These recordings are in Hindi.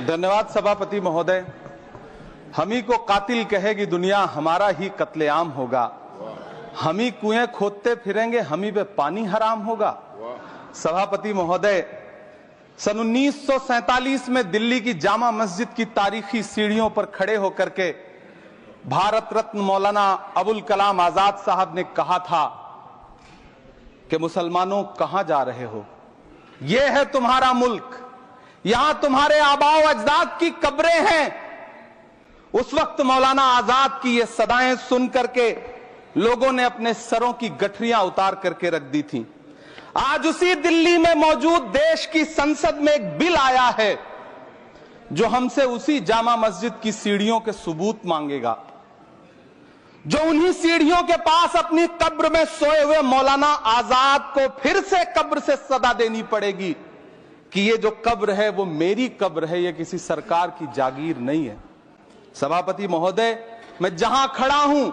धन्यवाद सभापति महोदय। हम ही को कातिल कहेगी दुनिया, हमारा ही कत्लेआम होगा। हम ही कुएं खोदते फिरेंगे, हम ही पे पानी हराम होगा। सभापति महोदय, सन 1947 में दिल्ली की जामा मस्जिद की तारीखी सीढ़ियों पर खड़े होकर के भारत रत्न मौलाना अबुल कलाम आजाद साहब ने कहा था कि मुसलमानों कहां जा रहे हो, यह है तुम्हारा मुल्क, यहां तुम्हारे आबाओ अजदाद की कब्रें हैं। उस वक्त मौलाना आजाद की ये सदाएं सुन करके लोगों ने अपने सरों की गठरियां उतार करके रख दी थी। आज उसी दिल्ली में मौजूद देश की संसद में एक बिल आया है जो हमसे उसी जामा मस्जिद की सीढ़ियों के सबूत मांगेगा, जो उन्हीं सीढ़ियों के पास अपनी कब्र में सोए हुए मौलाना आजाद को फिर से कब्र से सदा देनी पड़ेगी कि ये जो कब्र है वो मेरी कब्र है, ये किसी सरकार की जागीर नहीं है। सभापति महोदय, मैं जहां खड़ा हूं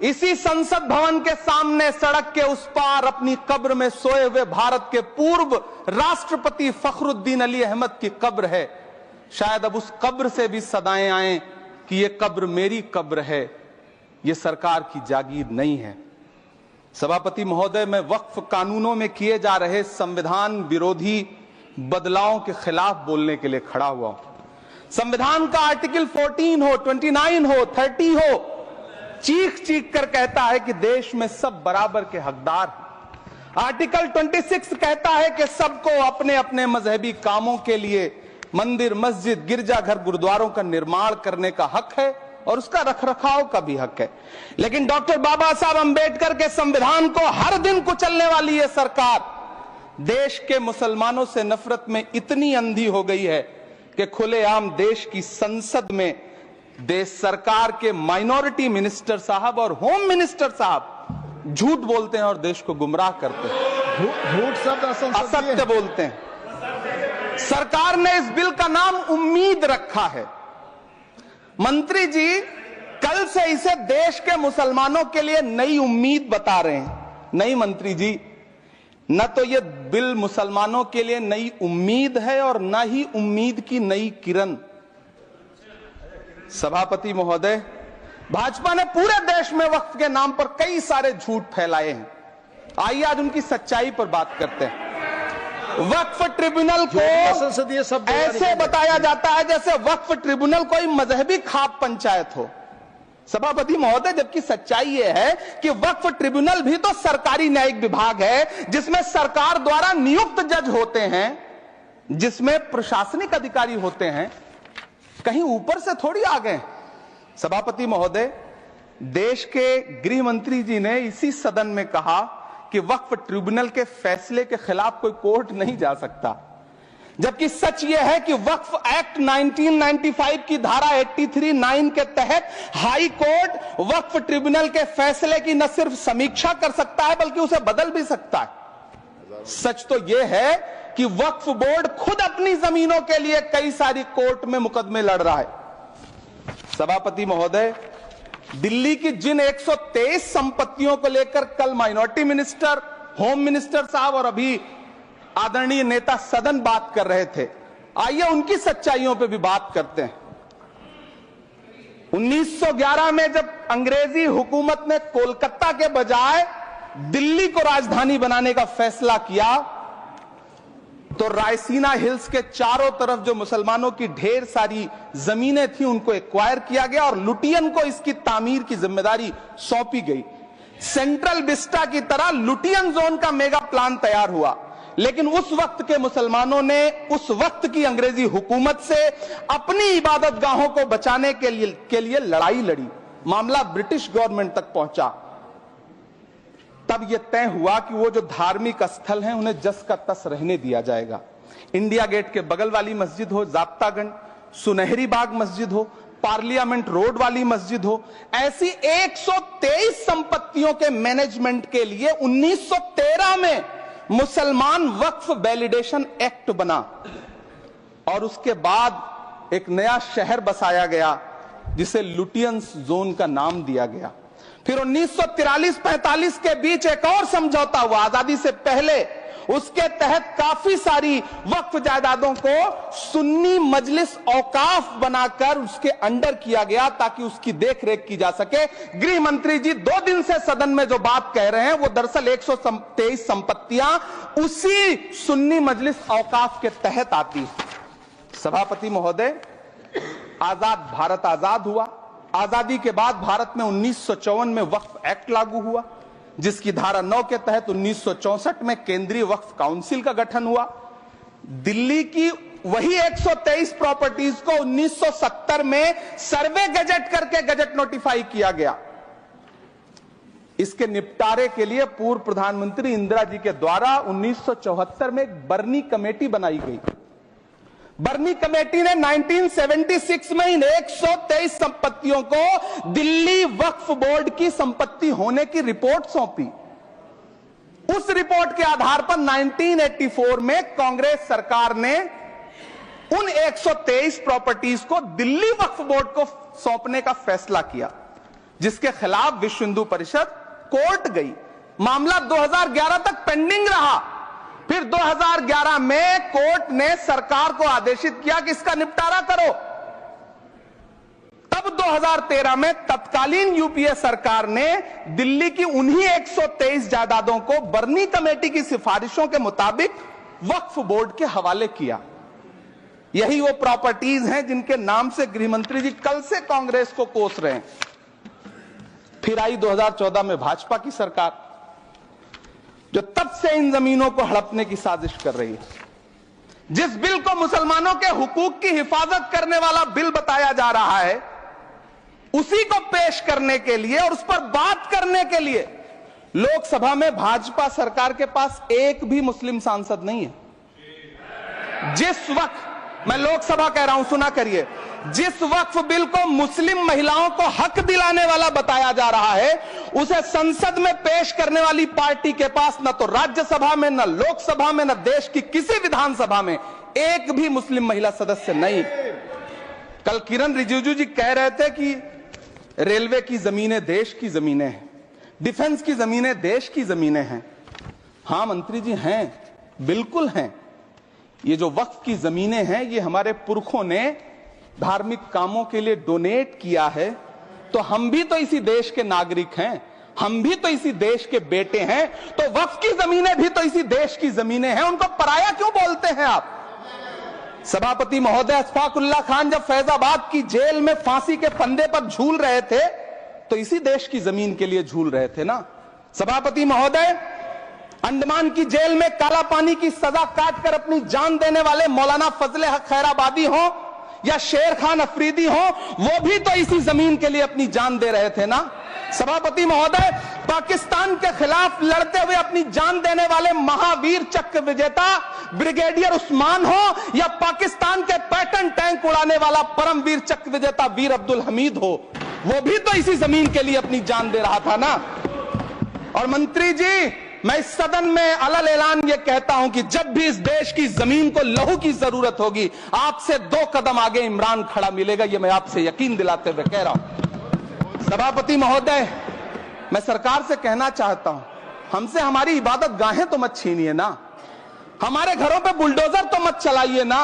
इसी संसद भवन के सामने सड़क के उस पार अपनी कब्र में सोए हुए भारत के पूर्व राष्ट्रपति फखरुद्दीन अली अहमद की कब्र है। शायद अब उस कब्र से भी सदाएं आए कि ये कब्र मेरी कब्र है, ये सरकार की जागीर नहीं है। सभापति महोदय, मैं वक्फ कानूनों में किए जा रहे संविधान विरोधी बदलावों के खिलाफ बोलने के लिए खड़ा हुआ हूं। संविधान का आर्टिकल 14 हो, 29 हो, 30 हो, चीख चीख कर कहता है कि देश में सब बराबर के हकदार हैं। आर्टिकल 26 कहता है कि सबको अपने अपने मजहबी कामों के लिए मंदिर, मस्जिद, गिरजाघर, गुरुद्वारों का निर्माण करने का हक है और उसका रखरखाव का भी हक है। लेकिन डॉक्टर बाबा साहब अंबेडकर के संविधान को हर दिन कुचलने वाली यह सरकार देश के मुसलमानों से नफरत में इतनी अंधी हो गई है कि खुलेआम देश की संसद में देश सरकार के माइनॉरिटी मिनिस्टर साहब और होम मिनिस्टर साहब झूठ बोलते हैं और देश को गुमराह करते हैं, झूठ शब्द असत्य बोलते हैं। सरकार ने इस बिल का नाम उम्मीद रखा है। मंत्री जी कल से इसे देश के मुसलमानों के लिए नई उम्मीद बता रहे हैं। नहीं मंत्री जी, न तो यह बिल मुसलमानों के लिए नई उम्मीद है और न ही उम्मीद की नई किरण। सभापति महोदय, भाजपा ने पूरे देश में वक्फ के नाम पर कई सारे झूठ फैलाए हैं। आइए आज उनकी सच्चाई पर बात करते हैं। वक्फ ट्रिब्यूनल को ऐसे बताया जाता है जैसे वक्फ ट्रिब्यूनल कोई मजहबी खाप पंचायत हो। सभापति महोदय, जबकि सच्चाई यह है कि वक्फ ट्रिब्यूनल भी तो सरकारी न्यायिक विभाग है जिसमें सरकार द्वारा नियुक्त जज होते हैं, जिसमें प्रशासनिक अधिकारी होते हैं, कहीं ऊपर से थोड़ी आ गए। सभापति महोदय, देश के गृह मंत्री जी ने इसी सदन में कहा कि वक्फ ट्रिब्यूनल के फैसले के खिलाफ कोई कोर्ट नहीं जा सकता, जबकि सच यह है कि वक्फ एक्ट 1995 की धारा 83(9) के तहत हाई कोर्ट वक्फ ट्रिब्यूनल के फैसले की न सिर्फ समीक्षा कर सकता है बल्कि उसे बदल भी सकता है। सच तो यह है कि वक्फ बोर्ड खुद अपनी जमीनों के लिए कई सारी कोर्ट में मुकदमे लड़ रहा है। सभापति महोदय, दिल्ली की जिन 123 संपत्तियों को लेकर कल माइनॉरिटी मिनिस्टर, होम मिनिस्टर साहब और अभी आदरणीय नेता सदन बात कर रहे थे, आइए उनकी सच्चाइयों पे भी बात करते हैं। 1911 में जब अंग्रेजी हुकूमत ने कोलकाता के बजाय दिल्ली को राजधानी बनाने का फैसला किया तो रायसीना हिल्स के चारों तरफ जो मुसलमानों की ढेर सारी जमीनें थी उनको एक्वायर किया गया और लुटियन को इसकी तामीर की जिम्मेदारी सौंपी गई। सेंट्रल विस्टा की तरह लुटियन जोन का मेगा प्लान तैयार हुआ, लेकिन उस वक्त के मुसलमानों ने उस वक्त की अंग्रेजी हुकूमत से अपनी इबादत गाहों को बचाने के लिए लड़ाई लड़ी। मामला ब्रिटिश गवर्नमेंट तक पहुंचा। तब यह तय हुआ कि वो जो धार्मिक स्थल हैं उन्हें जस का तस रहने दिया जाएगा। इंडिया गेट के बगल वाली मस्जिद हो, जाब्तागंज, सुनहरी बाग मस्जिद हो, पार्लियामेंट रोड वाली मस्जिद हो, ऐसी 123 संपत्तियों के मैनेजमेंट के लिए 1913 में मुसलमान वक्फ वैलिडेशन एक्ट बना और उसके बाद एक नया शहर बसाया गया जिसे लुटियंस जोन का नाम दिया गया। फिर 1943-45 के बीच एक और समझौता हुआ आजादी से पहले उसके तहत काफी सारी वक्फ जायदादों को सुन्नी मजलिस औकाफ बनाकर उसके अंडर किया गया ताकि उसकी देखरेख की जा सके। गृह मंत्री जी 2 दिन से सदन में जो बात कह रहे हैं वो दरअसल 123 संपत्तियां उसी सुन्नी मजलिस औकाफ के तहत आती है। सभापति महोदय, आजाद भारत आजाद हुआ। आजादी के बाद भारत में 1954 में वक्फ एक्ट लागू हुआ, जिसकी धारा 9 के तहत 1964 में केंद्रीय वक्फ काउंसिल का गठन हुआ। दिल्ली की वही 123 प्रॉपर्टीज को 1970 में सर्वे गजट करके गजट नोटिफाई किया गया। इसके निपटारे के लिए पूर्व प्रधानमंत्री इंदिरा जी के द्वारा 1974 में एक बर्नी कमेटी बनाई गई। बर्नी कमेटी ने 1976 में इन 123 संपत्तियों को दिल्ली वक्फ बोर्ड की संपत्ति होने की रिपोर्ट सौंपी। उस रिपोर्ट के आधार पर 1984 में कांग्रेस सरकार ने उन 123 प्रॉपर्टीज को दिल्ली वक्फ बोर्ड को सौंपने का फैसला किया, जिसके खिलाफ विश्व हिंदू परिषद कोर्ट गई। मामला 2011 तक पेंडिंग रहा। फिर 2011 में कोर्ट ने सरकार को आदेशित किया कि इसका निपटारा करो। तब 2013 में तत्कालीन यूपीए सरकार ने दिल्ली की उन्हीं 123 जायदादों को बर्नी कमेटी की सिफारिशों के मुताबिक वक्फ बोर्ड के हवाले किया। यही वो प्रॉपर्टीज हैं जिनके नाम से गृह मंत्री जी कल से कांग्रेस को कोस रहे हैं। फिर आई 2014 में भाजपा की सरकार, जो तब से इन जमीनों को हड़पने की साजिश कर रही है। जिस बिल को मुसलमानों के हुकूक की हिफाजत करने वाला बिल बताया जा रहा है, उसी को पेश करने के लिए और उस पर बात करने के लिए लोकसभा में भाजपा सरकार के पास एक भी मुस्लिम सांसद नहीं है। जिस वक्त, मैं लोकसभा कह रहा हूं, सुना करिए, जिस वक्फ बिल को मुस्लिम महिलाओं को हक दिलाने वाला बताया जा रहा है, उसे संसद में पेश करने वाली पार्टी के पास न तो राज्यसभा में, न लोकसभा में, न देश की किसी विधानसभा में एक भी मुस्लिम महिला सदस्य नहीं। कल किरण रिजिजू जी कह रहे थे कि रेलवे की जमीनें देश की जमीनें हैं, डिफेंस की जमीनें देश की जमीनें हैं। हां मंत्री जी, हैं, बिल्कुल हैं। ये जो वक्फ की जमीनें हैं, ये हमारे पुरखों ने धार्मिक कामों के लिए डोनेट किया है। तो हम भी तो इसी देश के नागरिक हैं, हम भी तो इसी देश के बेटे हैं। तो वक्फ की जमीनें भी तो इसी देश की जमीनें हैं, उनको पराया क्यों बोलते हैं आप? सभापति महोदय, अशफाकुल्लाह खान जब फैजाबाद की जेल में फांसी के फंदे पर झूल रहे थे, तो इसी देश की जमीन के लिए झूल रहे थे ना। सभापति महोदय, अंडमान की जेल में काला पानी की सजा काटकर अपनी जान देने वाले मौलाना फजले हक खैराबादी हो या शेर खान अफरीदी हो, वो भी तो इसी जमीन के लिए अपनी जान दे रहे थे ना। सभापति महोदय, पाकिस्तान के खिलाफ लड़ते हुए अपनी जान देने वाले महावीर चक्र विजेता ब्रिगेडियर उस्मान हो या पाकिस्तान के पैटर्न टैंक उड़ाने वाला परमवीर चक्र विजेता वीर अब्दुल हमीद हो, वो भी तो इसी जमीन के लिए अपनी जान दे रहा था ना। और मंत्री जी, मैं इस सदन में अलल ऐलान ये कहता हूं कि जब भी इस देश की जमीन को लहू की जरूरत होगी, आपसे 2 कदम आगे इमरान खड़ा मिलेगा। ये मैं आपसे यकीन दिलाते हुए कह रहा हूं। सभापति महोदय, मैं सरकार से कहना चाहता हूं, हमसे हमारी इबादत गाहें तो मत छीनिए ना, हमारे घरों पे बुलडोजर तो मत चलाइए ना,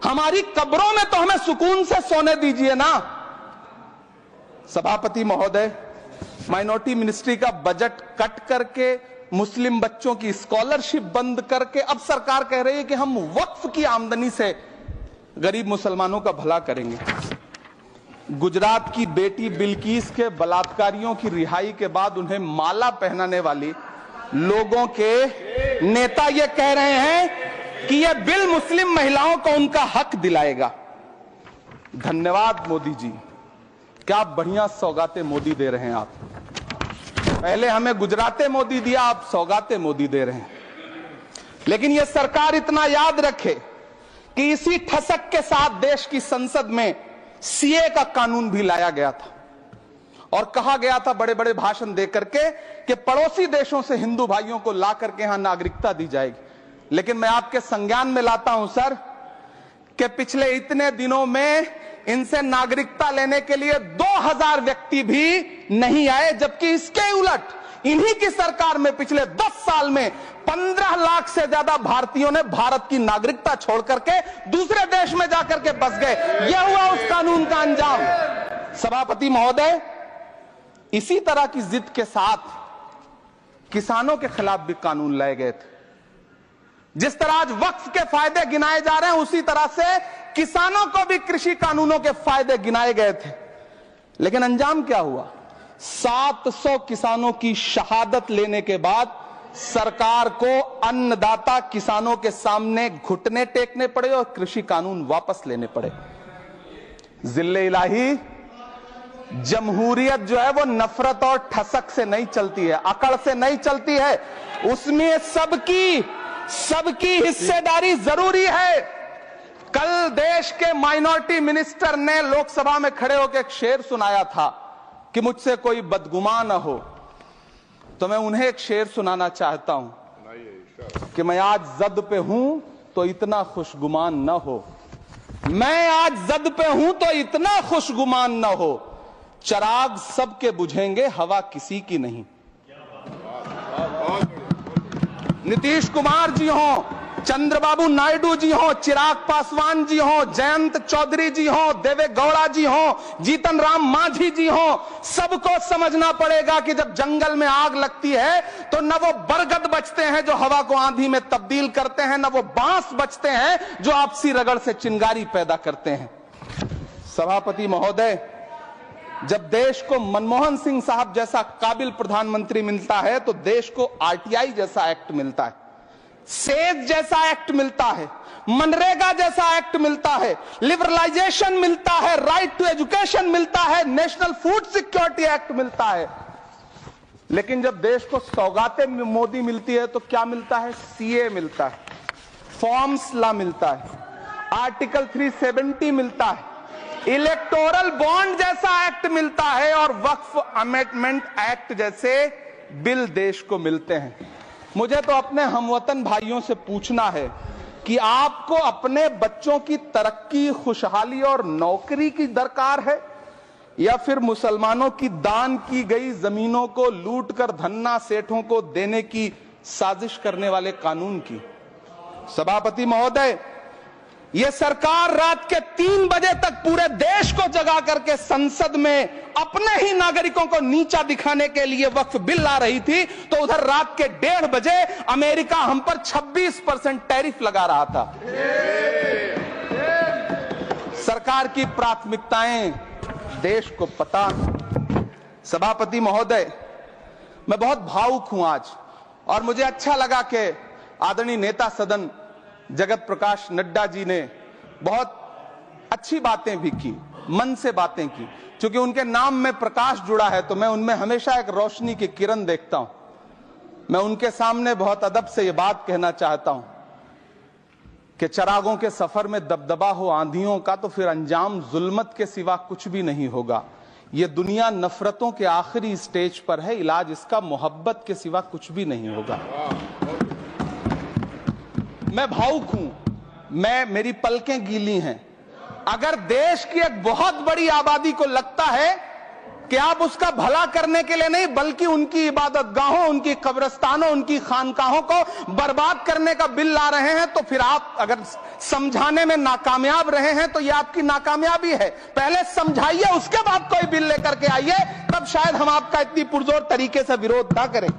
हमारी कब्रों में तो हमें सुकून से सोने दीजिए ना। सभापति महोदय, माइनॉरिटी मिनिस्ट्री का बजट कट करके, मुस्लिम बच्चों की स्कॉलरशिप बंद करके अब सरकार कह रही है कि हम वक्फ की आमदनी से गरीब मुसलमानों का भला करेंगे। गुजरात की बेटी बिल्किस के बलात्कारियों की रिहाई के बाद उन्हें माला पहनाने वाली लोगों के नेता ये कह रहे हैं कि यह बिल मुस्लिम महिलाओं को उनका हक दिलाएगा। धन्यवाद मोदी जी, क्या बढ़िया सौगातें मोदी दे रहे हैं आप। पहले हमें गुजराते मोदी दिया, आप सौगातें मोदी दे रहे हैं। लेकिन यह सरकार इतना याद रखे कि इसी ठसक के साथ देश की संसद में सीए का कानून भी लाया गया था और कहा गया था बड़े बड़े भाषण देकर के कि पड़ोसी देशों से हिंदू भाइयों को ला करके यहां नागरिकता दी जाएगी। लेकिन मैं आपके संज्ञान में लाता हूं सर कि पिछले इतने दिनों में इनसे नागरिकता लेने के लिए 2000 व्यक्ति भी नहीं आए, जबकि इसके उलट इन्हीं की सरकार में पिछले 10 साल में 15 लाख से ज्यादा भारतीयों ने भारत की नागरिकता छोड़ करके दूसरे देश में जाकर के बस गए। यह हुआ उस कानून का अंजाम। सभापति महोदय, इसी तरह की जिद के साथ किसानों के खिलाफ भी कानून लाए गए थे। जिस तरह आज वक्फ के फायदे गिनाए जा रहे हैं, उसी तरह से किसानों को भी कृषि कानूनों के फायदे गिनाए गए थे। लेकिन अंजाम क्या हुआ? 700 किसानों की शहादत लेने के बाद सरकार को अन्नदाता किसानों के सामने घुटने टेकने पड़े और कृषि कानून वापस लेने पड़े। जिल्ले इलाही, जमहूरियत जो है वो नफरत और ठसक से नहीं चलती है, अकड़ से नहीं चलती है। उसमें सबकी हिस्सेदारी जरूरी है। कल देश के माइनॉरिटी मिनिस्टर ने लोकसभा में खड़े होकर एक शेर सुनाया था कि मुझसे कोई बदगुमान न हो, तो मैं उन्हें एक शेर सुनाना चाहता हूं कि मैं आज जद पे हूं तो इतना खुशगुमान न हो, मैं आज जद पे हूं तो इतना खुशगुमान न हो, चराग सबके बुझेंगे हवा किसी की नहीं। नीतीश कुमार जी हो, चंद्रबाबू नायडू जी हो, चिराग पासवान जी हो, जयंत चौधरी जी हो, देवे गौड़ा जी हो, जीतन राम मांझी जी हो, सबको समझना पड़ेगा कि जब जंगल में आग लगती है तो न वो बरगद बचते हैं जो हवा को आंधी में तब्दील करते हैं, न वो बांस बचते हैं जो आपसी रगड़ से चिंगारी पैदा करते हैं। सभापति महोदय, जब देश को मनमोहन सिंह साहब जैसा काबिल प्रधानमंत्री मिलता है तो देश को आरटीआई जैसा एक्ट मिलता है, सेज जैसा एक्ट मिलता है, मनरेगा जैसा एक्ट मिलता है, लिबरलाइजेशन मिलता है, राइट टू एजुकेशन मिलता है, नेशनल फूड सिक्योरिटी एक्ट मिलता है। लेकिन जब देश को सौगातें मोदी मिलती है तो क्या मिलता है? सीए मिलता है, फॉर्म्स लॉ मिलता है, आर्टिकल 370 मिलता है, इलेक्टोरल बॉन्ड जैसा एक्ट मिलता है और वक्फ अमेंडमेंट एक्ट जैसे बिल देश को मिलते हैं। मुझे तो अपने हमवतन भाइयों से पूछना है कि आपको अपने बच्चों की तरक्की, खुशहाली और नौकरी की दरकार है या फिर मुसलमानों की दान की गई जमीनों को लूटकर धन्ना सेठों को देने की साजिश करने वाले कानून की? सभापति महोदय, यह सरकार रात के 3 बजे तक पूरे देश को जगा करके संसद में अपने ही नागरिकों को नीचा दिखाने के लिए वक्फ बिल ला रही थी, तो उधर रात के 1:30 बजे अमेरिका हम पर 26% टैरिफ लगा रहा था। सरकार की प्राथमिकताएं देश को पता। सभापति महोदय, मैं बहुत भावुक हूं आज, और मुझे अच्छा लगा कि आदरणीय नेता सदन जगत प्रकाश नड्डा जी ने बहुत अच्छी बातें भी की, मन से बातें की। क्योंकि उनके नाम में प्रकाश जुड़ा है तो मैं उनमें हमेशा एक रोशनी की किरण देखता हूं। मैं उनके सामने बहुत अदब से यह बात कहना चाहता हूं कि चरागों के सफर में दबदबा हो आंधियों का तो फिर अंजाम जुल्मत के सिवा कुछ भी नहीं होगा। यह दुनिया नफरतों के आखिरी स्टेज पर है, इलाज इसका मोहब्बत के सिवा कुछ भी नहीं होगा। मैं भावुक हूं, मेरी पलकें गीली हैं। अगर देश की एक बहुत बड़ी आबादी को लगता है कि आप उसका भला करने के लिए नहीं बल्कि उनकी इबादतगाहों, उनकी कब्रिस्तानों, उनकी खानकाहों को बर्बाद करने का बिल ला रहे हैं, तो फिर आप अगर समझाने में नाकामयाब रहे हैं तो यह आपकी नाकामयाबी है। पहले समझाइए, उसके बाद कोई बिल लेकर के आइए, तब शायद हम आपका इतनी पुरजोर तरीके से विरोध ना करें।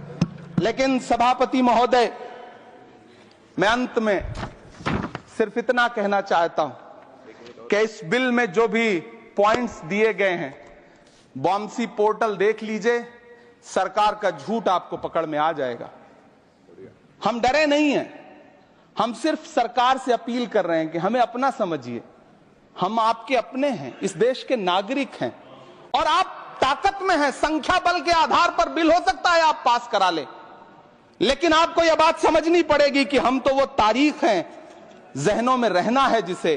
लेकिन सभापति महोदय, मैं अंत में सिर्फ इतना कहना चाहता हूं कि इस बिल में जो भी पॉइंट्स दिए गए हैं, बॉम्सी पोर्टल देख लीजिए, सरकार का झूठ आपको पकड़ में आ जाएगा। हम डरे नहीं हैं, हम सिर्फ सरकार से अपील कर रहे हैं कि हमें अपना समझिए। हम आपके अपने हैं, इस देश के नागरिक हैं और आप ताकत में हैं। संख्या बल के आधार पर बिल हो सकता है आप पास करा ले, लेकिन आपको यह बात समझनी पड़ेगी कि हम तो वो तारीख हैं, जहनों में रहना है जिसे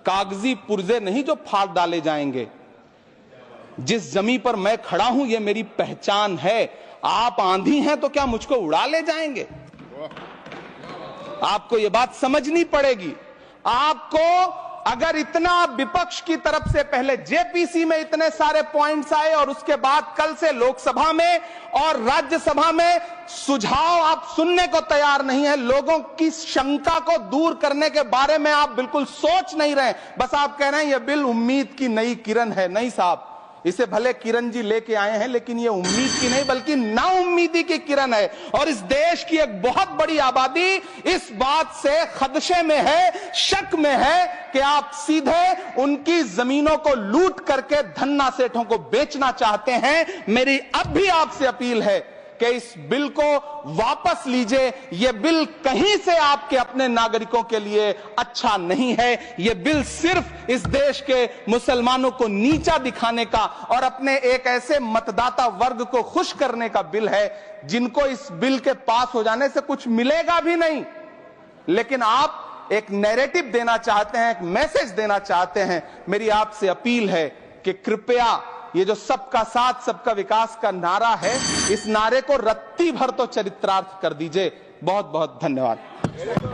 कागजी पुर्जे नहीं जो फाड़ डाले जाएंगे। जिस जमीन पर मैं खड़ा हूं यह मेरी पहचान है। आप आंधी हैं तो क्या मुझको उड़ा ले जाएंगे? आपको यह बात समझनी पड़ेगी। आपको अगर इतना विपक्ष की तरफ से पहले जेपीसी में इतने सारे पॉइंट्स आए और उसके बाद कल से लोकसभा में और राज्यसभा में सुझाव आप सुनने को तैयार नहीं है, लोगों की शंका को दूर करने के बारे में आप बिल्कुल सोच नहीं रहे, बस आप कह रहे हैं यह बिल उम्मीद की नई किरण है। नहीं साहब, इसे भले किरण जी लेके आए हैं, लेकिन ये उम्मीद की नहीं बल्कि नाउम्मीदी की किरण है। और इस देश की एक बहुत बड़ी आबादी इस बात से खदशे में है, शक में है कि आप सीधे उनकी जमीनों को लूट करके धन्ना सेठों को बेचना चाहते हैं। मेरी अब भी आपसे अपील है कि इस बिल को वापस लीजिए। यह बिल कहीं से आपके अपने नागरिकों के लिए अच्छा नहीं है। यह बिल सिर्फ इस देश के मुसलमानों को नीचा दिखाने का और अपने एक ऐसे मतदाता वर्ग को खुश करने का बिल है जिनको इस बिल के पास हो जाने से कुछ मिलेगा भी नहीं, लेकिन आप एक नैरेटिव देना चाहते हैं, एक मैसेज देना चाहते हैं। मेरी आपसे अपील है कि कृपया ये जो सबका साथ सबका विकास का नारा है, इस नारे को रत्ती भर तो चरित्रार्थ कर दीजिए। बहुत बहुत धन्यवाद।